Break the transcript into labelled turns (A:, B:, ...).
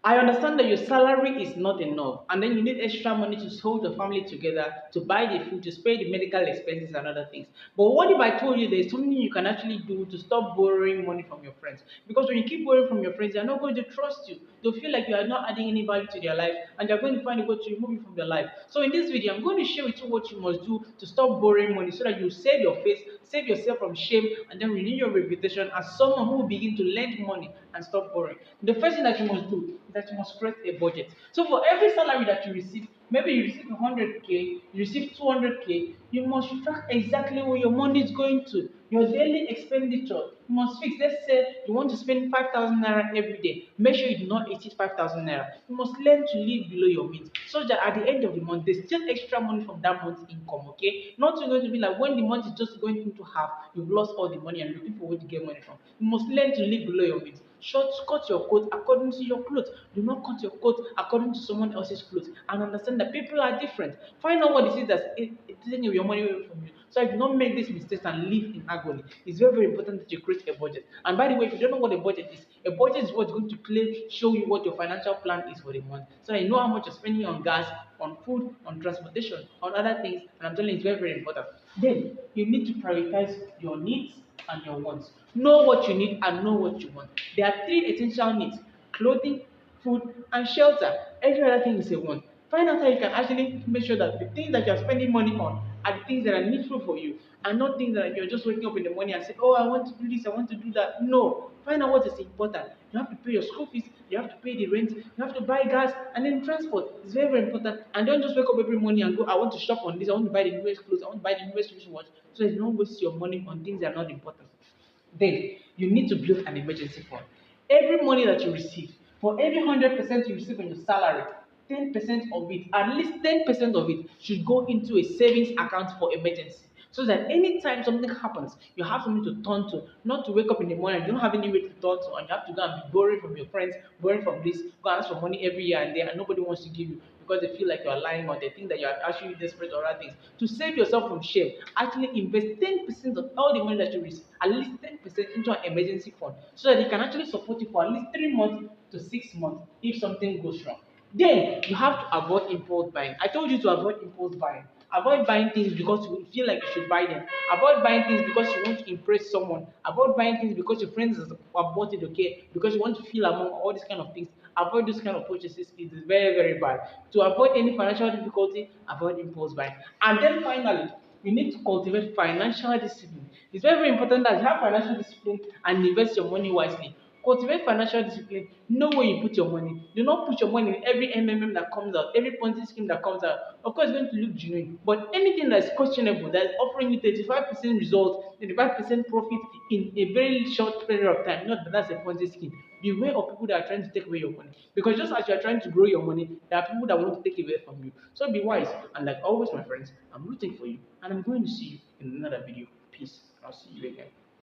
A: I understand that your salary is not enough, and then you need extra money to hold the family together, to buy the food, to pay the medical expenses and other things. But what if I told you there's something you can actually do to stop borrowing money from your friends? Because when you keep borrowing from your friends, they're not going to trust you. They'll feel like you are not adding any value to their life, and they're going to find a way to remove you from their life. So in this video, I'm going to share with you what you must do to stop borrowing money so that you save your face, save yourself from shame, and then renew your reputation as someone who will begin to lend money and stop borrowing. The first thing that you must do is that you must create a budget. So for every salary that you receive, maybe you receive 100k, you receive 200k, you must track exactly where your money is going to. Your daily expenditure, you must fix. Let's say you want to spend 5,000 naira every day. Make sure you do not exceed 5,000 naira. You must learn to live below your means so that at the end of the month, there's still extra money from that month's income. Okay, not going to be like when the month is just going into half, you've lost all the money and looking for where to get money from. You must learn to live below your means. Short, cut your coat according to your clothes. Do not cut your coat according to someone else's clothes. And understand that people are different. Find out what it is that's taking your money away from you. So I do not make these mistakes and live in agony. It's very, very important that you create a budget. And by the way, if you don't know what a budget is what's going to clearly show you what your financial plan is for the month. So I know how much you're spending on gas, on food, on transportation, on other things. And I'm telling you, it's very, very important. Then you need to prioritize your needs and your wants. Know what you need and know what you want. There are three essential needs: clothing, food, and shelter. Every other thing is a want. Find out how you can actually make sure that the things that you're spending money on are the things that are needful for you, and not things that you're just waking up in the morning and say, "Oh, I want to do this, I want to do that." No. Find out what is important. You have to pay your school fees, you have to pay the rent, you have to buy gas, and then transport. It's very, very important. And don't just wake up every morning and go, "I want to shop on this, I want to buy the newest clothes, I want to buy the newest wristwatch." So that you don't waste your money on things that are not important. Then you need to build an emergency fund. Every money that you receive, for every 100% you receive on your salary, 10% of it, at least 10% of it, should go into a savings account for emergency. So that anytime something happens, you have something to turn to, not to wake up in the morning, you don't have any way to turn to, and you have to go and be borrowing from your friends, borrowing from this, go and ask for money every year and there, and nobody wants to give you because they feel like you're lying or they think that you're actually desperate or other things. To save yourself from shame, actually invest 10% of all the money that you receive, at least 10% into an emergency fund, so that it can actually support you for at least 3 months to 6 months if something goes wrong. Then you have to avoid impulse buying. I told you to avoid impulse buying. Avoid buying things because you feel like you should buy them. Avoid buying things because you want to impress someone. Avoid buying things because your friends have bought it, okay? Because you want to feel among all these kind of things. Avoid those kind of purchases. It is very, very bad. To avoid any financial difficulty, avoid impulse buying. And then finally, you need to cultivate financial discipline. It's very, very important that you have financial discipline and invest your money wisely. Cultivate financial discipline. Know where you put your money. Do not put your money in every MMM that comes out, every Ponzi scheme that comes out. Of course, it's going to look genuine, but anything that is questionable, that is offering you 35% result, 35% profit in a very short period of time, not that that's a Ponzi scheme. Beware of people that are trying to take away your money. Because just as you are trying to grow your money, there are people that want to take it away from you. So be wise. And like always, my friends, I'm rooting for you, and I'm going to see you in another video. Peace. I'll see you again.